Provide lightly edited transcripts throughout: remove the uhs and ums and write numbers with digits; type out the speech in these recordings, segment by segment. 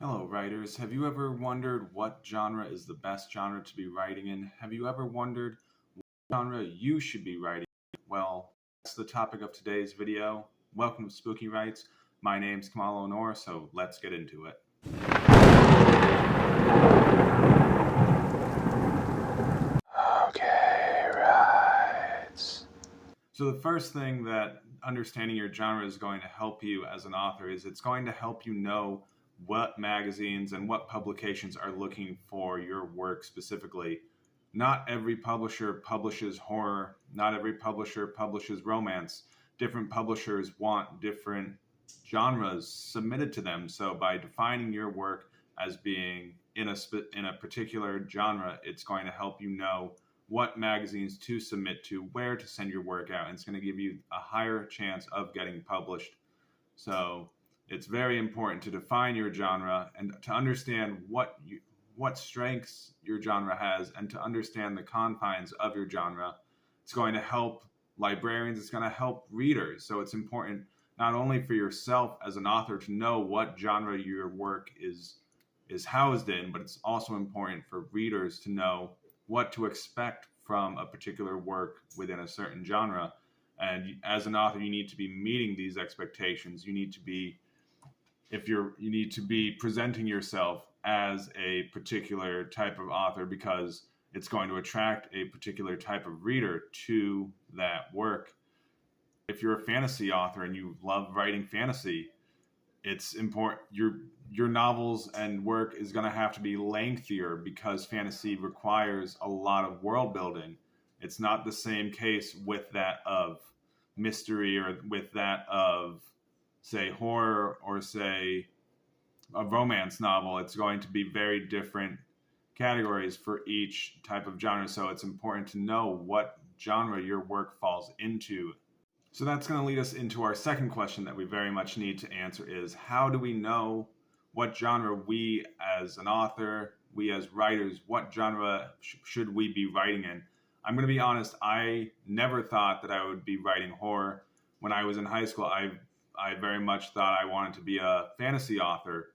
Hello, writers. Have you ever wondered what genre is the best genre to be writing in? Have you ever wondered what genre you should be writing in? Well, that's the topic of today's video. Welcome to Spooky Writes. My name's Kemal Onor, so let's get into it. Okay, writes. So the first thing that understanding your genre is going to help you as an author is it's going to help you know what magazines and what publications are looking for your work specifically. Not every publisher publishes horror, not every publisher publishes romance. Different publishers want different genres submitted to them. So by defining your work as being in a particular genre, it's going to help you know what magazines to submit to, where to send your work out, and it's going to give you a higher chance of getting published. So it's very important to define your genre and to understand what strengths your genre has and to understand the confines of your genre. It's going to help librarians, it's going to help readers. So it's important not only for yourself as an author to know what genre your work is housed in, but it's also important for readers to know what to expect from a particular work within a certain genre. And as an author, you need to be meeting these expectations. You need to be you need to be presenting yourself as a particular type of author because it's going to attract a particular type of reader to that work. If you're a fantasy author and you love writing fantasy, it's important your novels and work is going to have to be lengthier because fantasy requires a lot of world building. It's not the same case with that of mystery or with that of, say, horror or, say, a romance novel. It's going to be very different categories for each type of genre. So it's important to know what genre your work falls into. So that's going to lead us into our second question that we very much need to answer is how do we know what genre we as an author, we as writers, what genre should we be writing in? I'm going to be honest, I never thought that I would be writing horror. When I was in high school, I very much thought I wanted to be a fantasy author.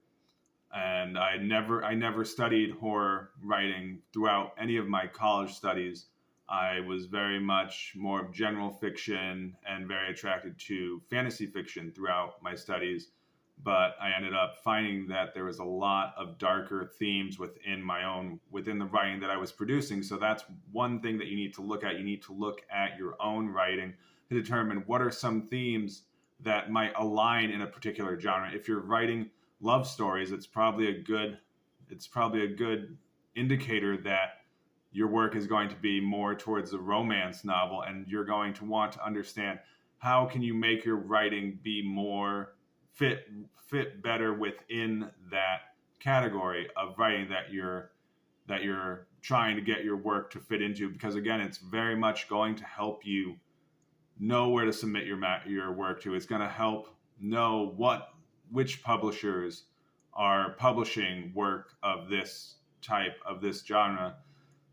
And I never studied horror writing throughout any of my college studies. I was very much more of general fiction and very attracted to fantasy fiction throughout my studies. But I ended up finding that there was a lot of darker themes within the writing that I was producing. So that's one thing that you need to look at. You need to look at your own writing to determine what are some themes that might align in a particular genre. If you're writing love stories, it's probably a good indicator that your work is going to be more towards a romance novel, and you're going to want to understand how can you make your writing be more fit better within that category of writing that you're trying to get your work to fit into, because again, it's very much going to help you know where to submit your work to. It's going to help know which publishers are publishing work of this type, of this genre.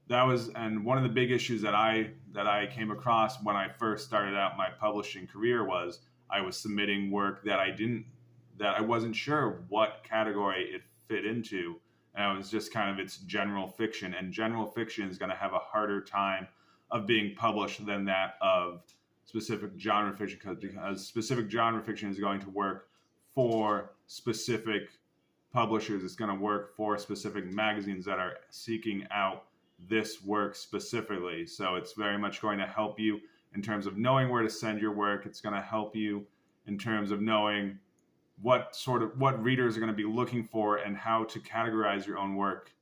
And one of the big issues that I came across when I first started out my publishing career was I was submitting work that I wasn't sure what category it fit into. And it was just kind of it's general fiction, and general fiction is going to have a harder time of being published than that of specific genre fiction, because specific genre fiction is going to work for specific publishers. It's going to work for specific magazines that are seeking out this work specifically. So it's very much going to help you in terms of knowing where to send your work. It's going to help you in terms of knowing what readers are going to be looking for and how to categorize your own work.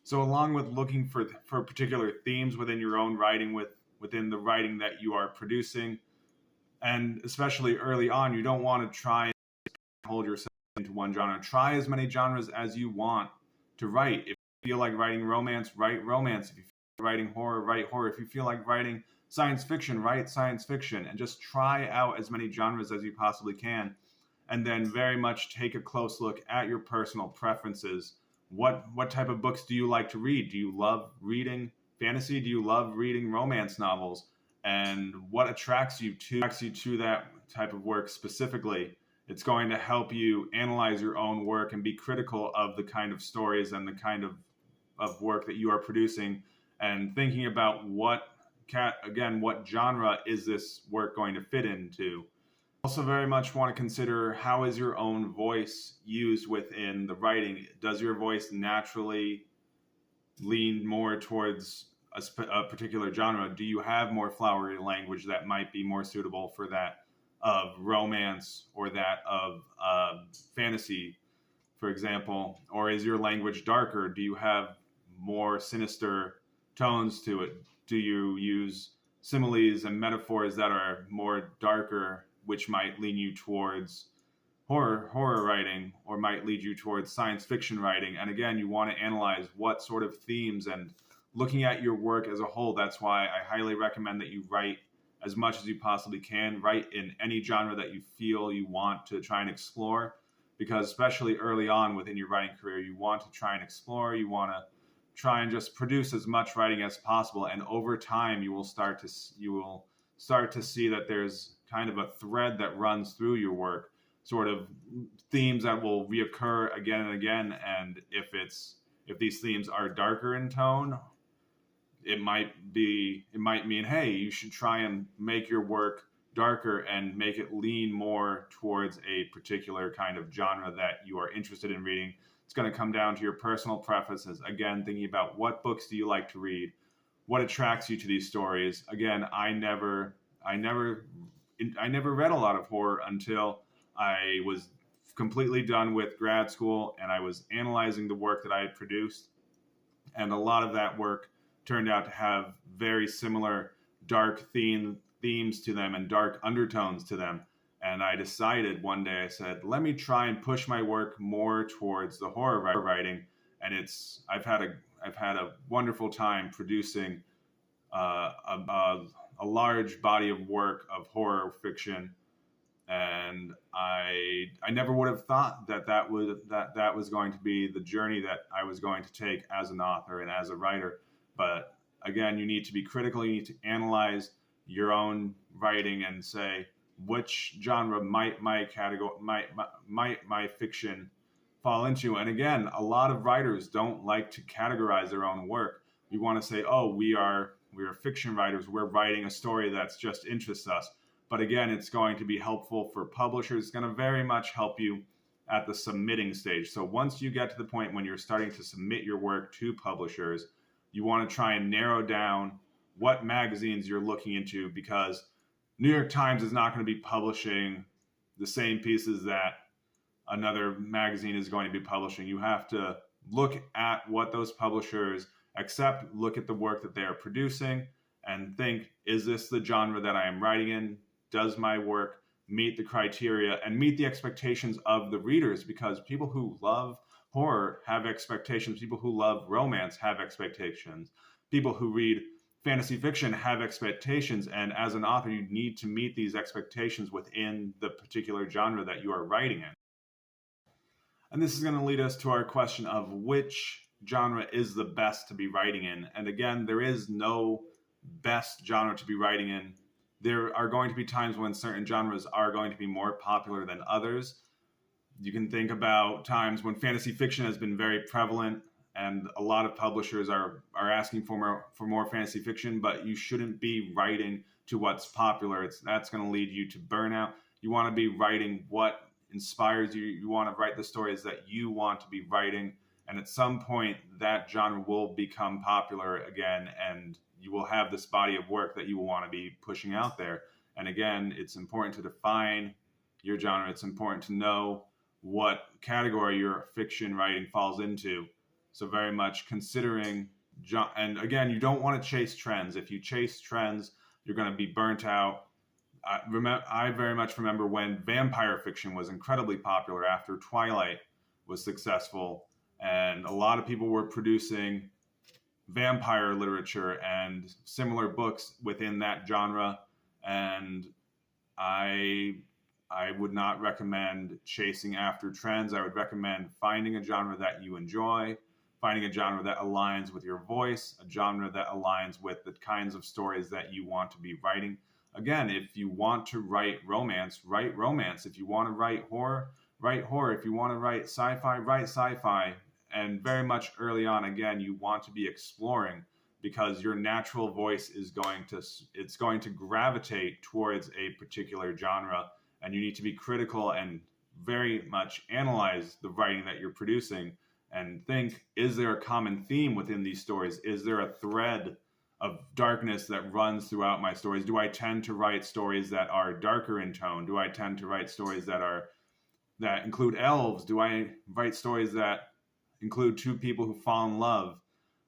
So along with looking for particular themes within your own writing, within the writing that you are producing, and especially early on, you don't want to try and hold yourself into one genre. Try as many genres as you want to write. If you feel like writing romance, write romance. If you feel like writing horror, write horror. If you feel like writing science fiction, write science fiction, and just try out as many genres as you possibly can. And then very much take a close look at your personal preferences. What type of books do you like to read? Do you love reading fantasy? Do you love reading romance novels? And what attracts you to that type of work specifically? It's going to help you analyze your own work and be critical of the kind of stories and the kind of work that you are producing, and thinking about what genre is this work going to fit into. Also very much want to consider, how is your own voice used within the writing? Does your voice naturally lean more towards a particular genre? Do you have more flowery language that might be more suitable for that of romance or that of fantasy, for example? Or is your language darker? Do you have more sinister tones to it? Do you use similes and metaphors that are more darker, which might lean you towards horror writing, or might lead you towards science fiction writing? And again, you want to analyze what sort of themes, and looking at your work as a whole. That's why I highly recommend that you write as much as you possibly can. Write in any genre that you feel you want to try and explore, because especially early on within your writing career, you want to try and explore. You want to try and just produce as much writing as possible, and over time you will start to see that there's kind of a thread that runs through your work, sort of themes that will reoccur again and again. And if these themes are darker in tone, it might mean, hey, you should try and make your work darker and make it lean more towards a particular kind of genre that you are interested in reading. It's going to come down to your personal preferences. Again, thinking about what books do you like to read, what attracts you to these stories. Again, I never read a lot of horror until I was completely done with grad school and I was analyzing the work that I had produced. And a lot of that work turned out to have very similar dark themes to them and dark undertones to them. And I decided one day, I said, let me try and push my work more towards the horror writing. And I've had a wonderful time producing a large body of work of horror fiction. And I never would have thought that was going to be the journey that I was going to take as an author and as a writer. But again, you need to be critical. You need to analyze your own writing and say, which genre might my fiction fall into? And again, a lot of writers don't like to categorize their own work. We want to say, oh, we are fiction writers. We're writing a story that's just interests us. But again, it's going to be helpful for publishers. It's going to very much help you at the submitting stage. So once you get to the point when you're starting to submit your work to publishers, you want to try and narrow down what magazines you're looking into, because New York Times is not going to be publishing the same pieces that another magazine is going to be publishing. You have to look at what those publishers accept, look at the work that they are producing, and think, is this the genre that I am writing in? Does my work meet the criteria and meet the expectations of the readers? Because people who love horror have expectations. People who love romance have expectations. People who read fantasy fiction have expectations. And as an author, you need to meet these expectations within the particular genre that you are writing in. And this is going to lead us to our question of which genre is the best to be writing in. And again, there is no best genre to be writing in. There are going to be times when certain genres are going to be more popular than others. You can think about times when fantasy fiction has been very prevalent and a lot of publishers are asking for more fantasy fiction, but you shouldn't be writing to what's popular. That's going to lead you to burnout. You want to be writing what inspires you. You want to write the stories that you want to be writing. And at some point, that genre will become popular again, and you will have this body of work that you will want to be pushing out there. And again, it's important to define your genre. It's important to know what category your fiction writing falls into. So very much considering, and again, you don't want to chase trends. If you chase trends, you're going to be burnt out. I very much remember when vampire fiction was incredibly popular after Twilight was successful, and a lot of people were producing vampire literature and similar books within that genre. And I would not recommend chasing after trends. I would recommend finding a genre that you enjoy, finding a genre that aligns with your voice, a genre that aligns with the kinds of stories that you want to be writing, Again, if you want to write romance, write romance. If you want to write horror, write horror. If you want to write sci-fi, write sci-fi. And very much early on, again, you want to be exploring, because your natural voice is going to gravitate towards a particular genre, and you need to be critical and very much analyze the writing that you're producing and think, is there a common theme within these stories? Is there a thread of darkness that runs throughout my stories? Do I tend to write stories that are darker in tone? Do I tend to write stories that include elves? Do I write stories that include two people who fall in love?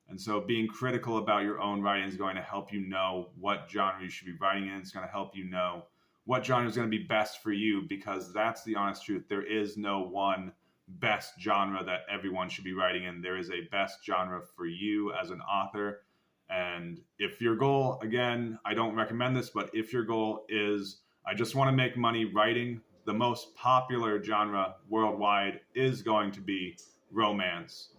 And so being critical about your own writing is going to help you know what genre you should be writing in. It's going to help you know what genre is going to be best for you, because that's the honest truth. There is no one best genre that everyone should be writing in. There is a best genre for you as an author. And if your goal, again, I don't recommend this, but if your goal is, I just want to make money writing, the most popular genre worldwide is going to be romance.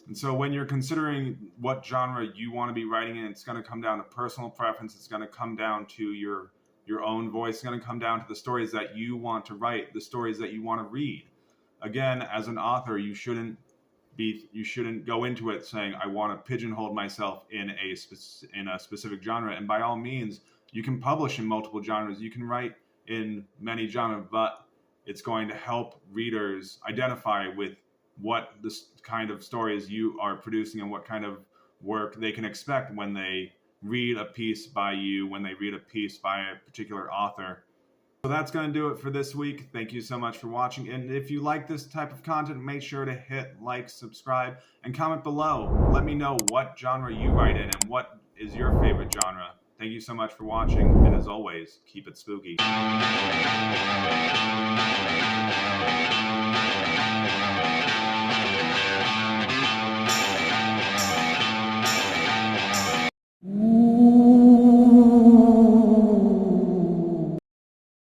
And so when you're considering what genre you want to be writing in, it's going to come down to personal preference. It's going to come down to your own voice. It's going to come down to the stories that you want to write, the stories that you want to read. Again, as an author, you shouldn't go into it saying, I want to pigeonhole myself in a specific genre. And by all means, you can publish in multiple genres. You can write in many genres, but it's going to help readers identify with what this kind of stories you are producing and what kind of work they can expect when they read a piece by you, when they read a piece by a particular author. So that's going to do it for this week. Thank you so much for watching. And if you like this type of content, make sure to hit like, subscribe, and comment below. Let me know what genre you write in and what is your favorite genre. Thank you so much for watching. And as always, keep it spooky.